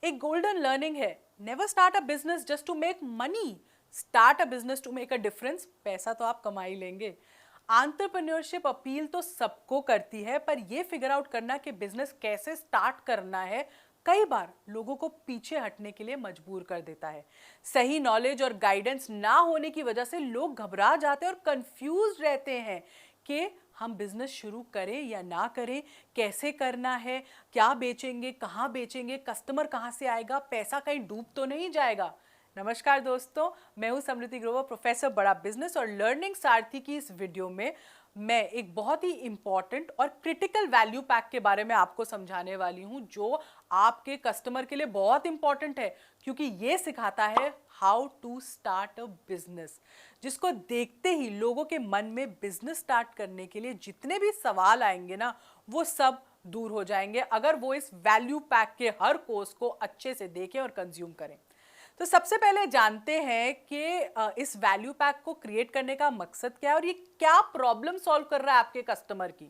एक golden learning है, never start a business just to make money, start a business to make a difference. पैसा तो आप कमा ही लेंगे। एंटरप्रेन्योरशिप अपील तो सबको करती है, पर यह फिगर आउट करना कि बिजनेस कैसे स्टार्ट करना है कई बार लोगों को पीछे हटने के लिए मजबूर कर देता है। सही नॉलेज और गाइडेंस ना होने की वजह से लोग घबरा जाते हैं और कंफ्यूज रहते हैं कि हम बिजनेस शुरू करें या ना करें, कैसे करना है, क्या बेचेंगे, कहाँ बेचेंगे, कस्टमर कहाँ से आएगा, पैसा कहीं डूब तो नहीं जाएगा। नमस्कार दोस्तों, मैं हूं समृति ग्रोवर, प्रोफेसर बड़ा बिजनेस और लर्निंग सारथी की इस वीडियो में मैं एक बहुत ही इंपॉर्टेंट और क्रिटिकल वैल्यू पैक के बारे में आपको समझाने वाली हूं, जो आपके कस्टमर के लिए बहुत इंपॉर्टेंट है, क्योंकि ये सिखाता है how to start a business, जिसको देखते ही लोगों के मन में बिजनेस स्टार्ट करने के लिए जितने भी सवाल आएंगे ना, वो सब दूर हो जाएंगे अगर वो इस वैल्यू पैक के हर कोर्स को अच्छे से देखें और कंज्यूम करें। तो सबसे पहले जानते हैं कि इस वैल्यू पैक को क्रिएट करने का मकसद क्या है और ये क्या प्रॉब्लम सॉल्व कर रहा है आपके कस्टमर की।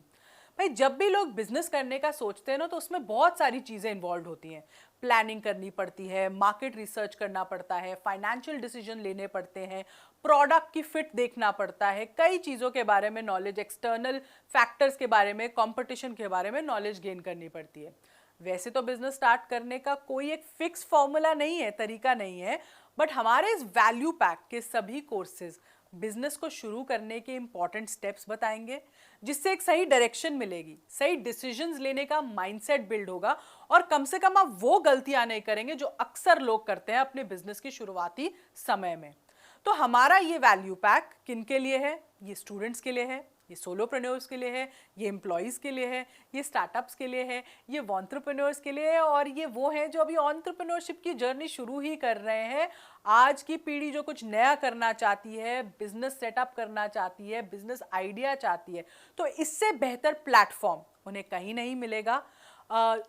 भाई, जब भी लोग बिजनेस करने का सोचते हैं ना, तो उसमें बहुत सारी चीजें इन्वॉल्व होती हैं। प्लानिंग करनी पड़ती है, मार्केट रिसर्च करना पड़ता है, फाइनेंशियल डिसीजन लेने पड़ते हैं, प्रोडक्ट की फिट देखना पड़ता है, कई चीज़ों के बारे में नॉलेज, एक्सटर्नल फैक्टर्स के बारे में, कंपटीशन के बारे में नॉलेज गेन करनी पड़ती है। वैसे तो बिजनेस स्टार्ट करने का कोई एक फिक्स फॉर्मूला नहीं है, तरीका नहीं है, बट हमारे इस वैल्यू पैक के सभी कोर्सेज बिजनेस को शुरू करने के इंपॉर्टेंट स्टेप्स बताएंगे, जिससे एक सही डायरेक्शन मिलेगी, सही डिसीजंस लेने का माइंडसेट बिल्ड होगा और कम से कम आप वो गलतियां नहीं करेंगे जो अक्सर लोग करते हैं अपने बिजनेस की शुरुआती समय में। तो हमारा ये वैल्यू पैक किन के लिए है? ये स्टूडेंट्स के लिए है, ये सोलोप्रेन्योर्स के लिए है, ये एम्प्लॉयज़ के लिए है, ये स्टार्टअप्स के लिए है, ये एंटरप्रेन्योर्स के लिए है, और ये वो हैं जो अभी एंटरप्रेन्योरशिप की जर्नी शुरू ही कर रहे हैं। आज की पीढ़ी जो कुछ नया करना चाहती है, बिजनेस सेटअप करना चाहती है, बिजनेस आइडिया चाहती है, तो इससे बेहतर प्लेटफॉर्म उन्हें कहीं नहीं मिलेगा।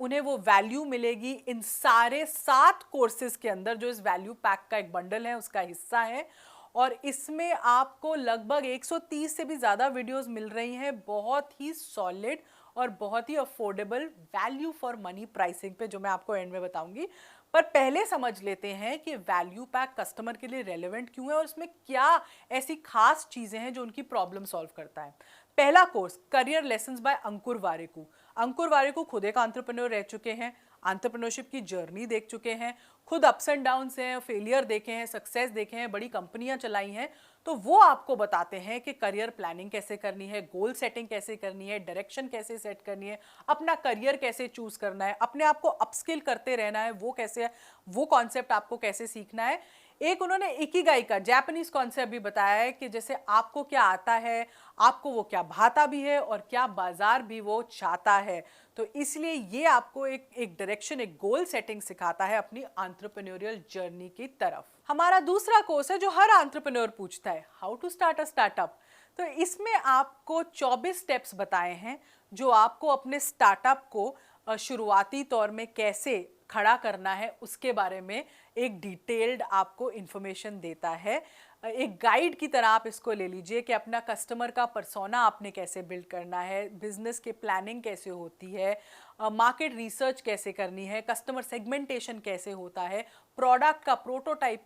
उन्हें वो वैल्यू मिलेगी इन सारे 7 कोर्सेज के अंदर, जो इस वैल्यू पैक का एक बंडल है, उसका हिस्सा है। और इसमें आपको लगभग 130 से भी ज़्यादा वीडियोस मिल रही हैं, बहुत ही सॉलिड और बहुत ही affordable value for money pricing पे, जो मैं आपको एंड में बताऊंगी। पर पहले समझ लेते हैं कि वैल्यू पैक कस्टमर के लिए रेलेवेंट क्यों है और इसमें क्या ऐसी खास चीज़ें हैं जो उनकी प्रॉब्लम सॉल्व करता है। पहला कोर्स, करियर लेसन्स बाय अंकुर वारेकू। अंकुर वारेकू खुद एक एंटरप्रेन्योर रह चुके हैं, एंटरप्रेन्योरशिप की जर्नी देख चुके हैं, खुद अप्स एंड डाउन्स हैं, फेलियर देखे हैं, सक्सेस देखे हैं, बड़ी कंपनियां चलाई हैं। तो वो आपको बताते हैं कि करियर प्लानिंग कैसे करनी है, गोल सेटिंग कैसे करनी है, डायरेक्शन कैसे सेट करनी है, अपना करियर कैसे चूज करना है, अपने आप को अपस्किल करते रहना है, वो कैसे है, वो कॉन्सेप्ट आपको कैसे सीखना है। एक उन्होंने इकिगाई का जापानीज कॉन्सेप्ट भी बताया है कि जैसे आपको क्या आता है, आपको वो क्या भाता भी है और क्या बाजार भी वो चाहता है। तो इसलिए ये आपको एक डायरेक्शन, एक गोल सेटिंग सिखाता है अपनी एंटरप्रेन्योरियल जर्नी की तरफ। हमारा दूसरा कोर्स है जो हर एंटरप्रेन्योर पूछता है, how to start a startup. तो इसमें आपको 24 स्टेप्स बताए हैं जो आपको अपने स्टार्टअप को शुरुआती तौर में कैसे खड़ा करना है उसके बारे में एक डिटेल्ड आपको इंफॉर्मेशन देता है। एक गाइड की तरह आप इसको ले लीजिए कि अपना कस्टमर का पर्सोना आपने कैसे बिल्ड करना है, बिजनेस के प्लानिंग कैसे होती है, मार्केट रिसर्च कैसे करनी है, कस्टमर सेगमेंटेशन कैसे होता है, प्रोडक्ट का प्रोटोटाइप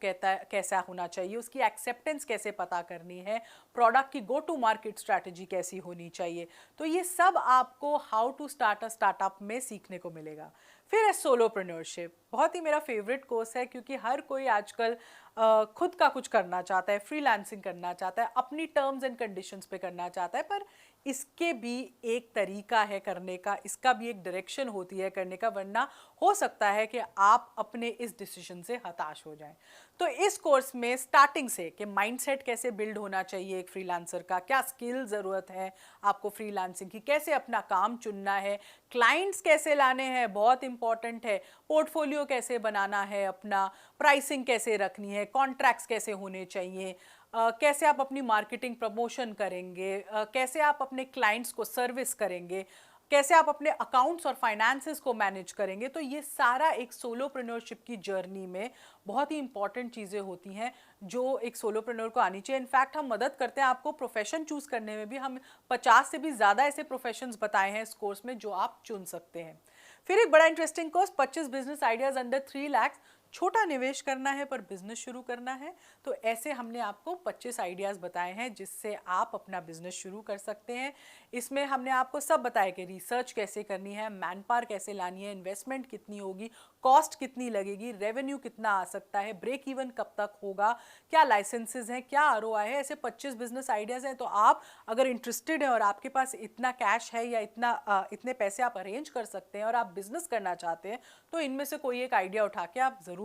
कैसा होना चाहिए, उसकी एक्सेप्टेंस कैसे पता करनी है, प्रोडक्ट की गो टू मार्केट स्ट्रैटेजी कैसी होनी चाहिए। तो ये सब आपको how to start a startup में सीखने को मिलेगा। फिर है सोलोप्रेन्योरशिप, बहुत ही मेरा फेवरेट कोर्स है, क्योंकि हर कोई आजकल खुद का कुछ करना चाहता है, फ्रीलांसिंग करना चाहता है, अपनी टर्म्स एंड कंडीशंस पे करना चाहता है, पर इसके भी एक तरीका है करने का, इसका भी एक डायरेक्शन होती है करने का, वरना हो सकता है कि आप अपने इस डिसीजन से हताश हो जाएं। तो इस कोर्स में स्टार्टिंग से कि माइंडसेट कैसे बिल्ड होना चाहिए एक फ्रीलांसर का, क्या स्किल ज़रूरत है आपको फ्रीलांसिंग की, कैसे अपना काम चुनना है, क्लाइंट्स कैसे लाने हैं, बहुत इंपॉर्टेंट है, पोर्टफोलियो कैसे बनाना है अपना, प्राइसिंग कैसे रखनी है, कॉन्ट्रैक्ट्स कैसे होने चाहिए, कैसे आप अपनी मार्केटिंग प्रमोशन करेंगे, कैसे आप अपने क्लाइंट्स को सर्विस करेंगे, कैसे आप अपने अकाउंट्स और फाइनेंसेस को मैनेज करेंगे। तो ये सारा एक सोलोप्रेन्योरशिप की जर्नी में बहुत ही इंपॉर्टेंट चीज़ें होती हैं जो एक सोलोप्रेन्योर को आनी चाहिए। इनफैक्ट हम मदद करते हैं आपको प्रोफेशन चूज करने में भी, हम 50 से भी ज़्यादा ऐसे प्रोफेशंस बताए हैं इस कोर्स में जो आप चुन सकते हैं। फिर एक बड़ा interesting course 25 business ideas under 3 lakh, छोटा निवेश करना है पर बिजनेस शुरू करना है। तो ऐसे हमने आपको 25 आइडियाज बताए हैं जिससे आप अपना बिजनेस शुरू कर सकते हैं। इसमें हमने आपको सब बताया कि रिसर्च कैसे करनी है, मैन पावर कैसे लानी है, इन्वेस्टमेंट कितनी होगी, कॉस्ट कितनी लगेगी, रेवेन्यू कितना आ सकता है, ब्रेक इवन कब तक होगा, क्या लाइसेंसेज हैं, क्या आरओआई है। ऐसे 25 बिजनेस आइडियाज हैं। तो आप अगर इंटरेस्टेड हैं और आपके पास इतना कैश है या इतने पैसे आप अरेंज कर सकते हैं और आप बिजनेस करना चाहते हैं, तो इनमें से कोई एक आइडिया उठा के आप ज़रूर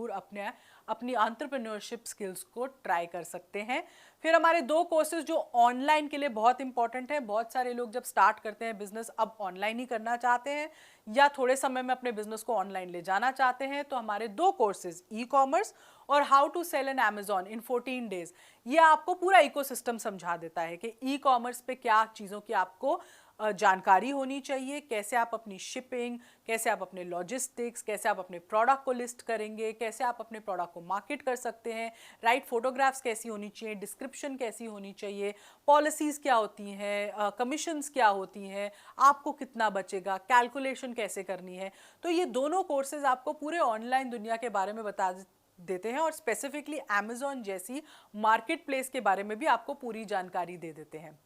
अपनी एंटरप्रेन्योरशिप स्किल्स को ट्राई कर सकते हैं। फिर हमारे 2 कोर्सेज जो ऑनलाइन के लिए बहुत इंपॉर्टेंट है। बहुत सारे लोग जब स्टार्ट करते हैं बिजनेस अब ऑनलाइन ही करना चाहते हैं या थोड़े समय में अपने बिजनेस को ऑनलाइन ले जाना चाहते हैं, तो हमारे 2 कोर्सेज ई कॉमर्स और how to sell in Amazon in 14 days, ये आपको पूरा इकोसिस्टम समझा देता है कि ई कॉमर्स पे क्या चीज़ों की आपको जानकारी होनी चाहिए, कैसे आप अपनी शिपिंग, कैसे आप अपने लॉजिस्टिक्स, कैसे आप अपने प्रोडक्ट को लिस्ट करेंगे, कैसे आप अपने प्रोडक्ट को मार्केट कर सकते हैं, राइट फोटोग्राफ्स कैसी होनी चाहिए, डिस्क्रिप्शन कैसी होनी चाहिए, पॉलिसीज़ क्या होती हैं, कमीशंस क्या होती हैं, आपको कितना बचेगा, कैलकुलेशन कैसे करनी है। तो ये दोनों कोर्सेज आपको पूरे ऑनलाइन दुनिया के बारे में बता देते हैं और स्पेसिफिकली अमेजॉन जैसी मार्केट प्लेस के बारे में भी आपको पूरी जानकारी दे देते हैं।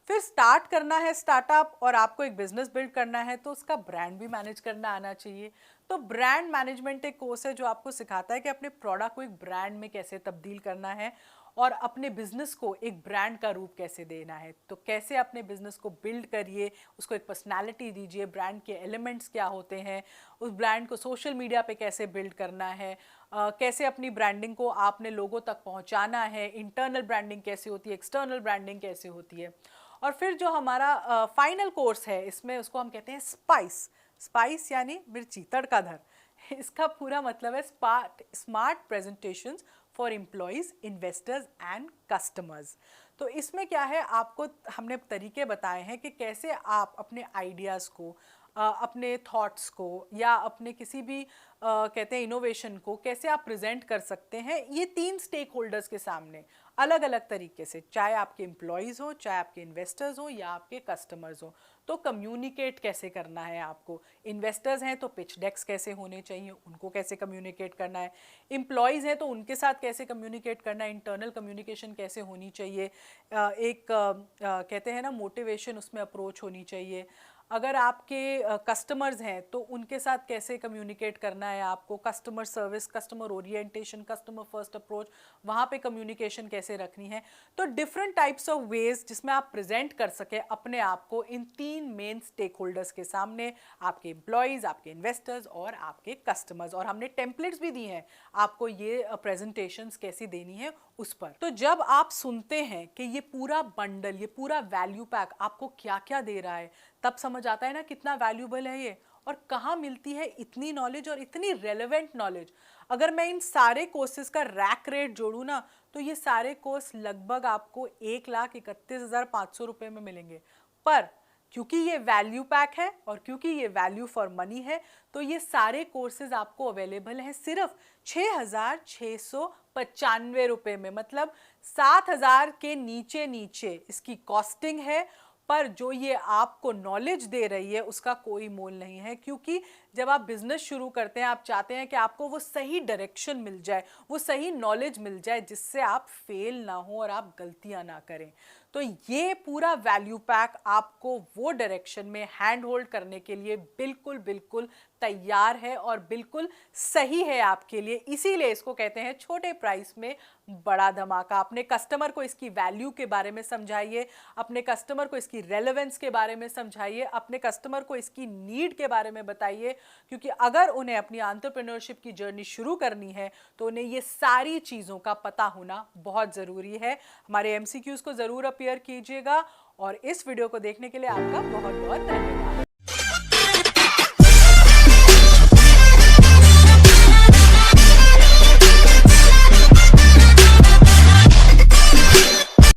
फिर स्टार्ट करना है स्टार्टअप और आपको एक बिजनेस बिल्ड करना है तो उसका ब्रांड भी मैनेज करना आना चाहिए। तो ब्रांड मैनेजमेंट एक कोर्स है जो आपको सिखाता है कि अपने प्रोडक्ट को एक ब्रांड में कैसे तब्दील करना है और अपने बिजनेस को एक ब्रांड का रूप कैसे देना है। तो कैसे अपने बिजनेस को बिल्ड करिए, उसको एक पर्सनालिटी दीजिए, ब्रांड के एलिमेंट्स क्या होते हैं, उस ब्रांड को सोशल मीडिया पे कैसे बिल्ड करना है, कैसे अपनी ब्रांडिंग को आपने लोगों तक पहुंचाना है, इंटरनल ब्रांडिंग कैसे होती है, एक्सटर्नल ब्रांडिंग कैसे होती है। और फिर जो हमारा फाइनल कोर्स है इसमें उसको हम कहते हैं स्पाइस यानी मिर्ची, तड़काधर। इसका पूरा मतलब है smart presentations for employees, investors and customers. तो इसमें क्या है, आपको हमने तरीके बताए हैं कि कैसे आप अपने आइडियाज़ को, अपने थॉट्स को या अपने किसी भी कहते हैं इनोवेशन को कैसे आप प्रेजेंट कर सकते हैं ये 3 स्टेक होल्डर्स के सामने अलग अलग तरीके से, चाहे आपके एम्प्लॉयज़ हो, चाहे आपके इन्वेस्टर्स हो या आपके कस्टमर्स हो। तो कम्युनिकेट कैसे करना है आपको, इन्वेस्टर्स हैं तो पिच डेक्स कैसे होने चाहिए, उनको कैसे कम्युनिकेट करना है, एम्प्लॉयज़ हैं तो उनके साथ कैसे कम्युनिकेट करना है, इंटरनल कम्युनिकेशन कैसे होनी चाहिए, कहते हैं ना मोटिवेशन उसमें अप्रोच होनी चाहिए। अगर आपके कस्टमर्स हैं तो उनके साथ कैसे कम्युनिकेट करना है आपको, customer service, customer orientation, customer first approach, वहाँ पे कम्युनिकेशन कैसे रखनी है। तो डिफरेंट टाइप्स ऑफ वेज जिसमें आप प्रेजेंट कर सके अपने आप को इन 3 मेन स्टेक होल्डर्स के सामने, आपके एम्प्लॉयज़, आपके इन्वेस्टर्स और आपके कस्टमर्स। और हमने टेम्पलेट्स भी दी हैं आपको ये प्रेजेंटेशंस कैसी देनी है उस पर। तो जब आप सुनते हैं कि ये पूरा बंडल, ये पूरा वैल्यू पैक आपको क्या क्या दे रहा है, तब समझ आता है ना कितना वैल्यूबल है ये और कहाँ मिलती है इतनी नॉलेज और इतनी रेलेवेंट नॉलेज। अगर मैं इन सारे कोर्सेज का रैक रेट जोड़ूँ ना तो ये सारे कोर्स लगभग आपको 1,31,500 रुपये में मिलेंगे। पर क्योंकि ये वैल्यू पैक है और क्योंकि ये वैल्यू फॉर मनी है तो ये सारे कोर्सेज आपको अवेलेबल हैं सिर्फ 6,695 रुपये में, मतलब 7,000 के नीचे नीचे इसकी कॉस्टिंग है। पर जो ये आपको नॉलेज दे रही है उसका कोई मोल नहीं है, क्योंकि जब आप बिजनेस शुरू करते हैं आप चाहते हैं कि आपको वो सही डायरेक्शन मिल जाए, वो सही नॉलेज मिल जाए जिससे आप फेल ना हो और आप गलतियां ना करें। तो ये पूरा वैल्यू पैक आपको वो डायरेक्शन में हैंड होल्ड करने के लिए बिल्कुल बिल्कुल तैयार है और बिल्कुल सही है आपके लिए। इसीलिए इसको कहते हैं छोटे प्राइस में बड़ा धमाका। अपने कस्टमर को इसकी वैल्यू के बारे में समझाइए, अपने कस्टमर को इसकी रेलेवेंस के बारे में समझाइए, अपने कस्टमर को इसकी नीड के बारे में बताइए, क्योंकि अगर उन्हें अपनी एंटरप्रेन्योरशिप की जर्नी शुरू करनी है तो उन्हें ये सारी चीज़ों का पता होना बहुत ज़रूरी है। हमारे MCQs को ज़रूर अपियर कीजिएगा और इस वीडियो को देखने के लिए आपका बहुत बहुत धन्यवाद।